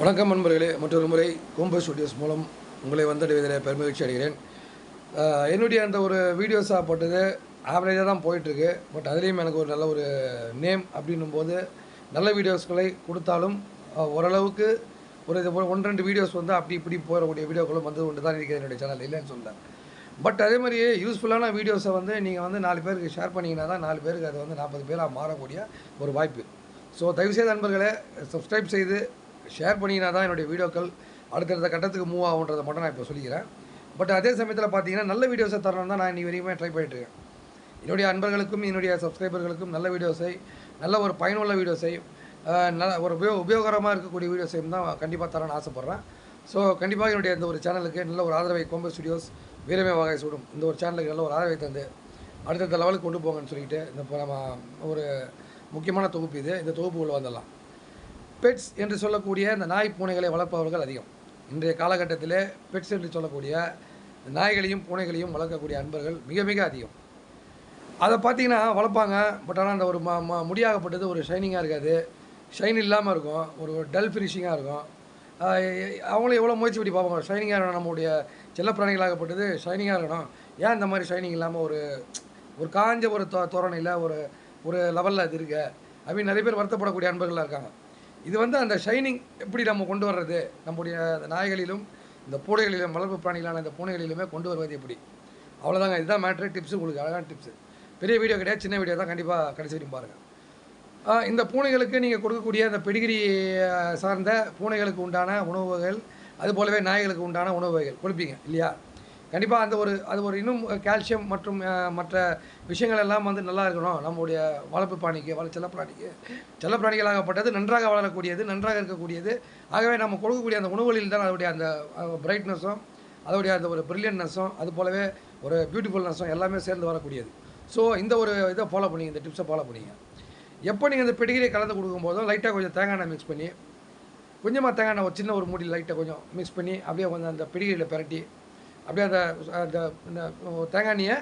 வணக்கம் நண்பர்களே, மற்றொரு முறை கோம்போ ஸ்டுடியோஸ் மூலம் உங்களை வந்தடைவதில் பெருமகிழ்ச்சி அடைகிறேன். என்னுடைய அந்த ஒரு வீடியோஸாக போட்டது ஆவரேஜாக தான் போயிட்டுருக்கு. பட் அதுலேயும் எனக்கு ஒரு நல்ல ஒரு நேம் அப்படின்னும்போது நல்ல வீடியோஸ்களை கொடுத்தாலும் ஓரளவுக்கு ஒரு இது 1-2 வீடியோஸ் வந்து அப்படி இப்படி போகக்கூடிய வீடியோக்களும் வந்து கொண்டு தான் இருக்கிறது என்னுடைய சேனல், இல்லைன்னு சொல்ல. பட் அதே மாதிரியே யூஸ்ஃபுல்லான வீடியோஸை வந்து நீங்கள் வந்து 4 பேருக்கு ஷேர் பண்ணிங்கன்னா தான் 4 பேருக்கு அது வந்து 40 பேராக மாறக்கூடிய ஒரு வாய்ப்பு. ஸோ தயவுசெய்து நண்பர்களே, சப்ஸ்கிரைப் செய்து ஷேர் பண்ணிங்கன்னா தான் என்னுடைய வீடியோக்கள் அடுத்தடுத்த கட்டத்துக்கு மூவ் ஆகுன்றதை மட்டும் நான் இப்போ சொல்லிக்கிறேன். பட் அதே சமயத்தில் பார்த்தீங்கன்னா நல்ல வீடியோஸை தரணும் தான் நான் இன்றைக்கி வரைக்குமே ட்ரை பண்ணிட்டுருக்கேன். என்னுடைய அன்பர்களுக்கும் என்னுடைய சப்ஸ்கிரைபர்களுக்கும் நல்ல வீடியோஸை, நல்ல ஒரு பயனுள்ள வீடியோஸை, நல்ல ஒரு உபயோகரமாக இருக்கக்கூடிய வீடியோஸையும் தான் கண்டிப்பாக தரணும்னு ஆசைப்பட்றேன். ஸோ கண்டிப்பாக என்னுடைய இந்த ஒரு சேனலுக்கு நல்ல ஒரு ஆதரவை கோம்போ ஸ்டுடியோஸ் வீரமே வாகை சூடும் இந்த ஒரு சேனலுக்கு நல்ல ஒரு ஆதரவை தந்து அடுத்தடுத்த லெவலுக்கு கொண்டு போங்கன்னு சொல்லிட்டு இந்த நம்ம ஒரு முக்கியமான தொகுப்பு இது. இந்த தொகுப்புக்குள்ளே வந்துடலாம். பெட்ஸ் என்று சொல்லக்கூடிய இந்த நாய் பூனைகளை வளர்ப்பவர்கள் அதிகம். இன்றைய காலகட்டத்தில் பெட்ஸ் என்று சொல்லக்கூடிய நாய்களையும் பூனைகளையும் வளர்க்கக்கூடிய அன்பர்கள் மிக மிக அதிகம். அதை பார்த்தீங்கன்னா வளர்ப்பாங்க. பட் ஆனால் அந்த ஒரு முடியாகப்பட்டது ஒரு ஷைனிங்காக இருக்காது, ஷைன் இல்லாமல் இருக்கும், ஒரு டல் ஃபினிஷிங்காக இருக்கும். அவங்களும் எவ்வளோ முயற்சி பண்ணி பார்ப்பாங்க, ஷைனிங்காக இருக்கணும், நம்முடைய செல்லப்பிராணிகளாகப்பட்டது ஷைனிங்காக இருக்கணும். ஏன் இந்த மாதிரி ஷைனிங் இல்லாமல் ஒரு காஞ்ச ஒரு தோரணையில் ஒரு லெவலில் அது இருக்கு அப்படின்னு நிறைய பேர் வருத்தப்படக்கூடிய அன்பர்களாக இருக்காங்க. இது வந்து அந்த ஷைனிங் எப்படி நம்ம கொண்டு வர்றது, நம்முடைய நாய்களிலும் இந்த பூனைகளிலும் வளர்ப்பு பிராணிகளான இந்த பூனைகளிலுமே கொண்டு வருவது எப்படி, அவ்வளோதாங்க. இதுதான் மேட்ரு. டிப்ஸு உங்களுக்கு அழகான டிப்ஸு. பெரிய வீடியோ கிடையாது, சின்ன வீடியோ தான். கண்டிப்பாக கடைசி வரைக்கும் பாருங்கள். இந்த பூனைகளுக்கு நீங்கள் கொடுக்கக்கூடிய இந்த பெடிகிரி சார்ந்த பூனைகளுக்கு உண்டான உணவு வகைகள், அதுபோலவே நாய்களுக்கு உண்டான உணவு வகைகள் கொடுப்பீங்க இல்லையா? கண்டிப்பாக அது ஒரு இன்னும் கால்சியம் மற்றும் மற்ற விஷயங்கள் எல்லாம் வந்து நல்லா இருக்கணும். நம்முடைய வளர்ப்பு பிராணிக்கு, செல்லப்பிராணிகளாகப்பட்டது நன்றாக வளரக்கூடியது, நன்றாக இருக்கக்கூடியது. ஆகவே நம்ம கொடுக்கக்கூடிய அந்த உணவுகளில் தான் அதோடைய அந்த பிரைட்னஸும், அதோடைய அந்த ஒரு பிரில்லியன்ட்னஸும், அது போலவே ஒரு பியூட்டிஃபுல்னஸும் எல்லாமே சேர்ந்து வரக்கூடியது. ஸோ இந்த ஒரு இதை ஃபாலோ பண்ணிங்க, இந்த டிப்ஸை ஃபாலோ பண்ணிங்க. எப்போ நீங்கள் இந்த பெடிகிரியை கலந்து கொடுக்கும்போதும் லைட்டாக கொஞ்சம் தேங்காய் எண்ணெய் மிக்ஸ் பண்ணி, கொஞ்சமாக தேங்காய் எண்ணெய் ஒரு சின்ன ஒரு மூடி லைட்டாக கொஞ்சம் மிக்ஸ் பண்ணி அப்படியே கொஞ்சம் அந்த பெடிகிரியில் பிரட்டி அப்படியே அந்த தேங்காய் எண்ணெயை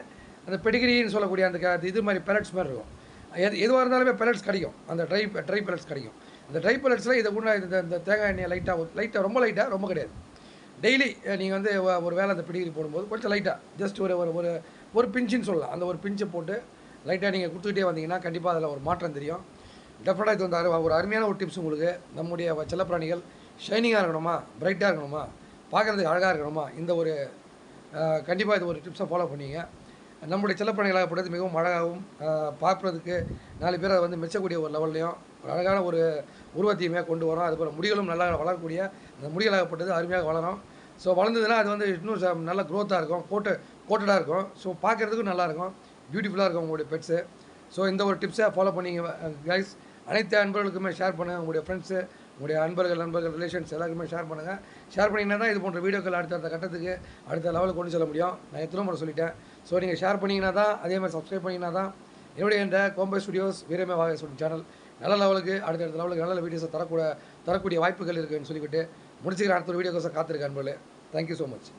அந்த பெடிகிரின்னு சொல்லக்கூடிய அந்த இது மாதிரி பெலட்ஸ் மாதிரி இருக்கும். எதுவாக இருந்தாலுமே பெலட்ஸ் கிடைக்கும், அந்த ட்ரை பெலட்ஸ் கிடைக்கும். அந்த ட்ரை பெலட்ஸில் இதை கூட இந்த தேங்காய் எண்ணெயை லைட்டாக ரொம்ப கிடையாது. டெய்லி நீங்கள் வந்து ஒரு வேளை அந்த பெடிகிரி போடும்போது கொஞ்சம் லைட்டாக ஜஸ்ட் ஒரு பிஞ்சுன்னு சொல்லலாம், அந்த ஒரு பிஞ்சை போட்டு லைட்டாக நீங்கள் கொடுத்துக்கிட்டே வந்தீங்கன்னா கண்டிப்பாக அதில் ஒரு மாற்றம் தெரியும். டெஃபினட்டாக இது வந்து ஒரு அருமையான ஒரு டிப்ஸ் உங்களுக்கு. நம்முடைய செல்லப்பிராணிகள் ஷைனிங்காக இருக்கணுமா, பிரைட்டாக இருக்கணுமா, பார்க்குறதுக்கு அழகாக இருக்கணுமா, இந்த ஒரு கண்டிப்பாக இது ஒரு டிப்ஸை ஃபாலோ பண்ணிங்க. நம்முடைய செல்லப்பிராணிகளாகப்பட்டது மிகவும் அழகாகவும் பார்க்குறதுக்கு 4 பேரை வந்து மெச்சக்கூடிய ஒரு லெவல்லையும் ஒரு அழகான ஒரு உருவத்தையுமே கொண்டு வரும். அதுபோல் முடிகளும் நல்லா வளரக்கூடிய அந்த முடிகளாகப்பட்டது அருமையாக வளரும். ஸோ வளர்ந்ததுன்னா அது வந்து இன்னும் நல்ல க்ரோத்தாக இருக்கும், கோட்டடாக இருக்கும். ஸோ பார்க்குறதுக்கும் நல்லாயிருக்கும், பியூட்டிஃபுல்லாக இருக்கும் உங்களுடைய பெட்ஸு. ஸோ இந்த ஒரு டிப்ஸை ஃபாலோ பண்ணிங்க கைஸ். அனைத்து அன்பர்களுக்குமே ஷேர் பண்ணுங்கள். உங்களுடைய ஃப்ரெண்ட்ஸு, உங்களுடைய நண்பர்கள், ரிலேஷன்ஸ் எல்லாருக்குமே ஷேர் பண்ணுங்கள். ஷேர் பண்ணிங்கன்னா தான் இது போன்ற வீடியோக்கள் அடுத்த கட்டத்துக்கு அடுத்த லெவலுக்கு கொண்டு செல்ல முடியும். நான் எத்தனை முறை சொல்லிட்டேன். ஸோ நீங்கள் ஷேர் பண்ணிங்கன்னா தான், அதே மாதிரி சப்ஸ்கிரைப் பண்ணிங்கன்னா தான் என்னுடைய இந்த கோம்போ ஸ்டுடியோஸ் வீரமே வாகை சூடும் சேனல் நல்ல லெவலுக்கு அடுத்த லெவலுக்கு நல்ல வீடியோஸை தரக்கூடிய வாய்ப்புகள் இருக்குதுன்னு சொல்லிவிட்டு முடிச்சுக்கிற அடுத்த ஒரு வீடியோஸை காத்திருக்கேன் நண்பர்களே. Thank you so much.